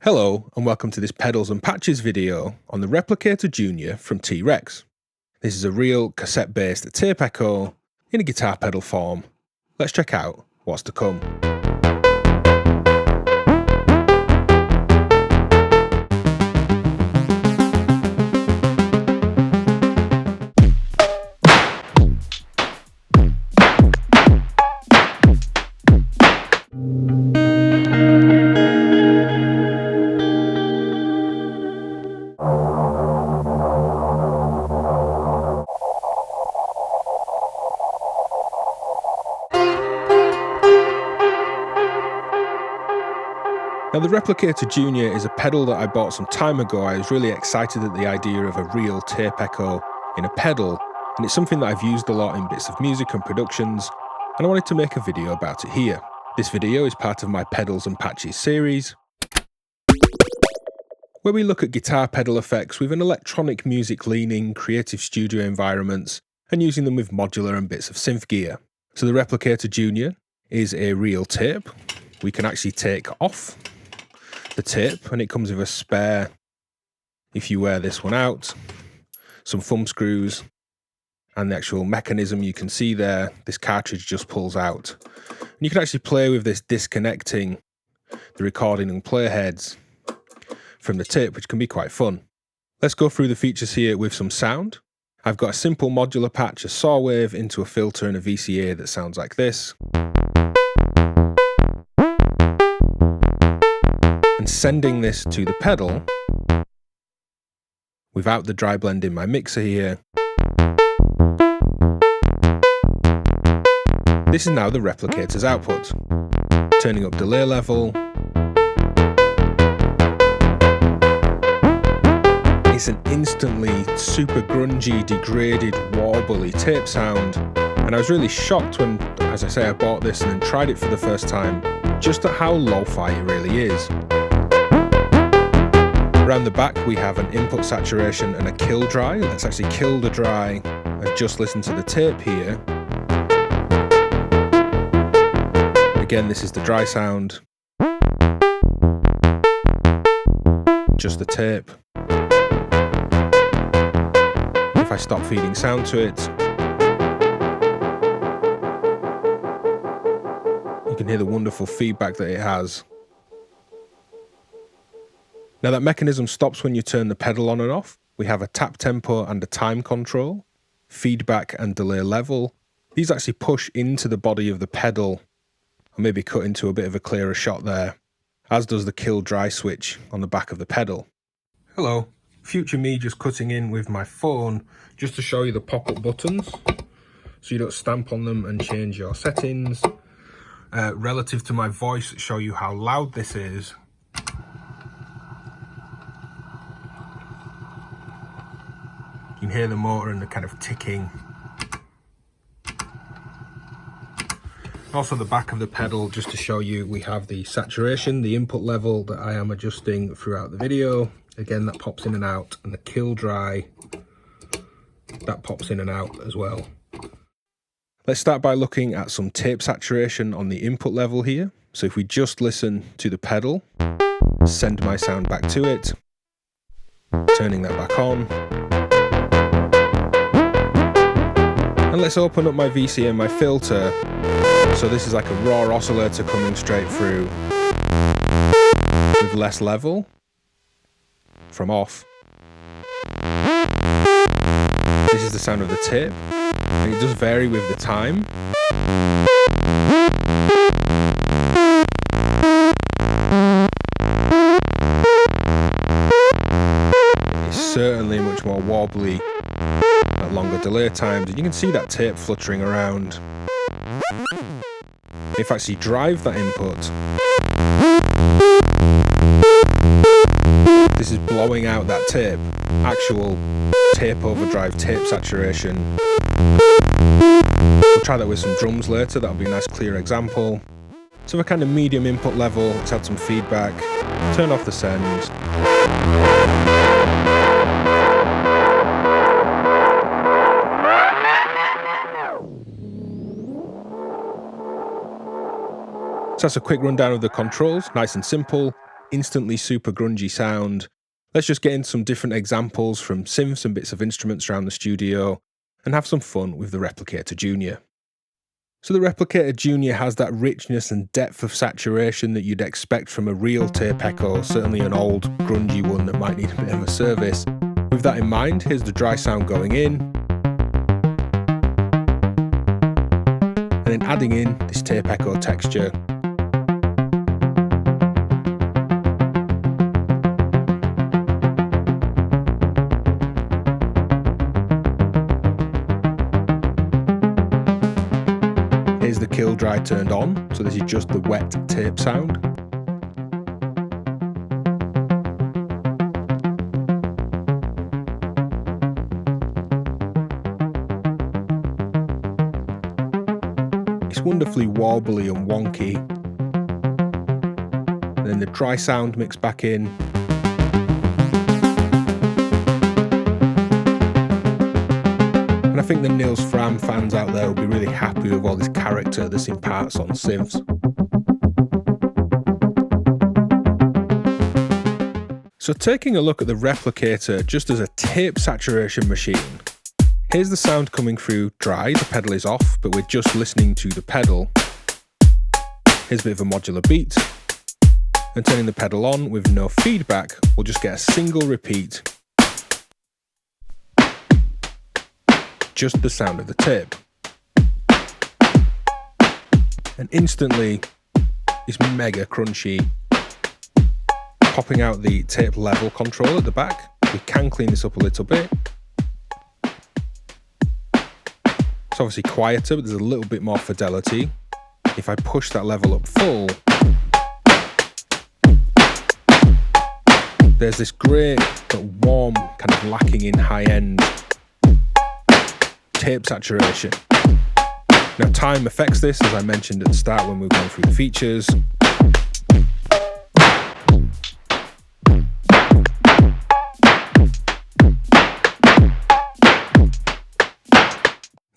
Hello and welcome to this pedals and patches video on the Replicator Junior from T.rex. This is a real cassette-based tape echo in a guitar pedal form. Let's check out what's to come. Now, the Replicator Junior is a pedal that I bought some time ago. I was really excited at the idea of a real tape echo in a pedal, and it's something that I've used a lot in bits of music and productions, and I wanted to make a video about it here. This video is part of my Pedals and Patches series, where we look at guitar pedal effects with an electronic music leaning, creative studio environments, and using them with modular and bits of synth gear. So the Replicator Junior is a real tape. We can actually take off the tape, and it comes with a spare, if you wear this one out, some thumb screws, and the actual mechanism you can see there. This cartridge just pulls out, and you can actually play with this, disconnecting the recording and play heads from the tape, which can be quite fun. Let's go through the features here with some sound. I've got a simple modular patch, a saw wave into a filter and a VCA that sounds like this. And sending this to the pedal without the dry blend in my mixer here. This is now the Replicator's output. Turning up delay level. It's an instantly super grungy, degraded, warbly tape sound. And I was really shocked when, as I say, I bought this and then tried it for the first time, just at how lo-fi it really is. Around the back we have an input saturation and a kill dry. Let's actually kill the dry and just listen to the tape here. Again, this is the dry sound. Just the tape. If I stop feeding sound to it, you can hear the wonderful feedback that it has. Now that mechanism stops when you turn the pedal on and off. We have a tap tempo and a time control, feedback and delay level. These actually push into the body of the pedal. I'll maybe cut into a bit of a clearer shot there, as does the kill dry switch on the back of the pedal. Hello, future me just cutting in with my phone just to show you the pop-up buttons so you don't stamp on them and change your settings. Relative to my voice, show you how loud this is. You can hear the motor and the kind of ticking. Also the back of the pedal, just to show you, we have the saturation, the input level that I am adjusting throughout the video. Again, that pops in and out, and the kill dry, that pops in and out as well. Let's start by looking at some tape saturation on the input level here. So if we just listen to the pedal, send my sound back to it, turning that back on. And let's open up my VCA and my filter. So this is like a raw oscillator coming straight through with less level from off. This is the sound of the tape, and it does vary with the time. It's certainly much more wobbly at longer delay times. You can see that tape fluttering around. If I actually drive that input, this is blowing out that tape, actual tape overdrive, tape saturation. We'll try that with some drums later, that'll be a nice clear example. So a kind of medium input level, let's add some feedback, turn off the send. So that's a quick rundown of the controls, nice and simple. instantly super grungy sound, let's just get into some different examples from synths and bits of instruments around the studio and have some fun with the Replicator Junior. So the Replicator Junior has that richness and depth of saturation that you'd expect from a real tape echo, certainly an old grungy one that might need a bit of a service. With that in mind, here's the dry sound going in, and then adding in this tape echo texture. Here's the kill dry turned on, so this is just the wet tape sound. It's wonderfully warbly and wonky. And then the dry sound mixed back in. And I think the Niels Fram fans out there will be really happy with all this character this imparts on synths. So taking a look at the Replicator just as a tape saturation machine, here's the sound coming through dry, the pedal is off, but we're just listening to the pedal. Here's a bit of a modular beat, and turning the pedal on with no feedback, we'll just get a single repeat. Just the sound of the tape. And instantly, it's mega crunchy. Popping out the tape level control at the back, we can clean this up a little bit. It's obviously quieter, but there's a little bit more fidelity. If I push that level up full, there's this great but warm, kind of lacking in high-end tape saturation. Now time affects this, as I mentioned at the start when we were going through the features.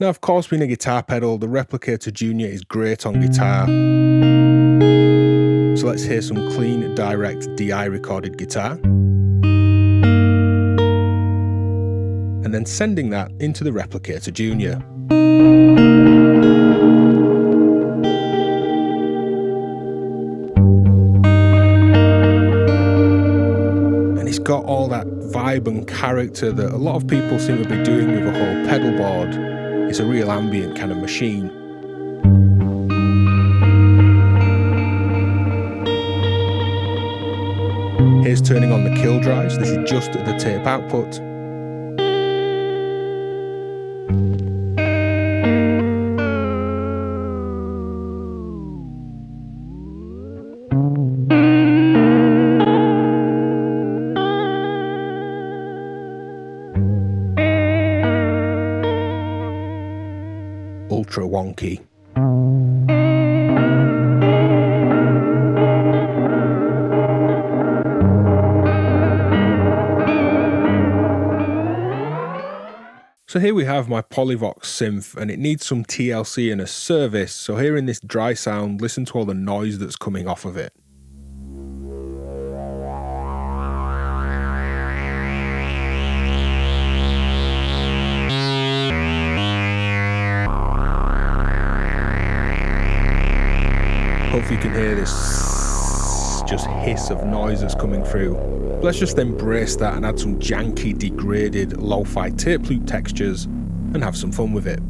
Now of course, being a guitar pedal, the Replicator Junior is great on guitar. So let's hear some clean, direct DI recorded guitar. And then sending that into the Replicator Junior. And it's got all that vibe and character that a lot of people seem to be doing with a whole pedal board. It's a real ambient kind of machine. Here's turning on the kill drive, so this is just the tape output. Ultra wonky. So here we have my Polyvox synth, and it needs some TLC and a service. So here in this dry sound, listen to all the noise that's coming off of it. Hopefully you can hear this just hiss of noise that's coming through. Let's just embrace that and add some janky, degraded, lo-fi tape loop textures and have some fun with it.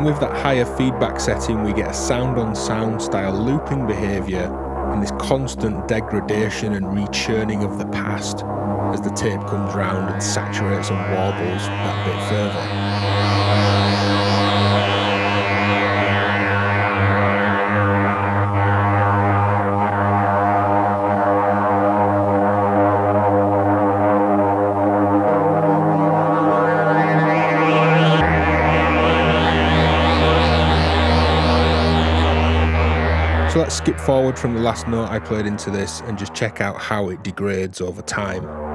With that higher feedback setting, we get a sound on sound style looping behaviour and this constant degradation and rechurning of the past as the tape comes round and saturates and warbles that bit further. So let's skip forward from the last note I played into this and just check out how it degrades over time.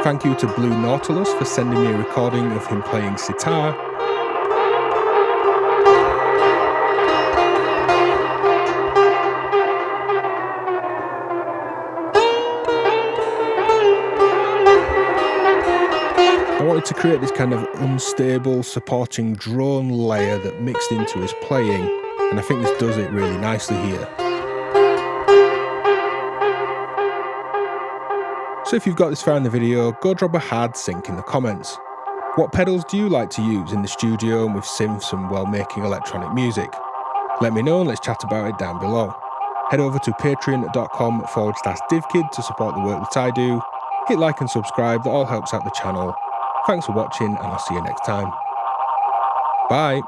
Thank you to Blue Nautilus for sending me a recording of him playing sitar. I wanted to create this kind of unstable supporting drone layer that mixed into his playing, and I think this does it really nicely here. So if you've got this far in the video, go drop a hard sync in the comments. What pedals do you like to use in the studio and with synths and while making electronic music? Let me know and let's chat about it down below. Head over to patreon.com/DivKid to support the work that I do. Hit like and subscribe, that all helps out the channel. Thanks for watching and I'll see you next time. Bye!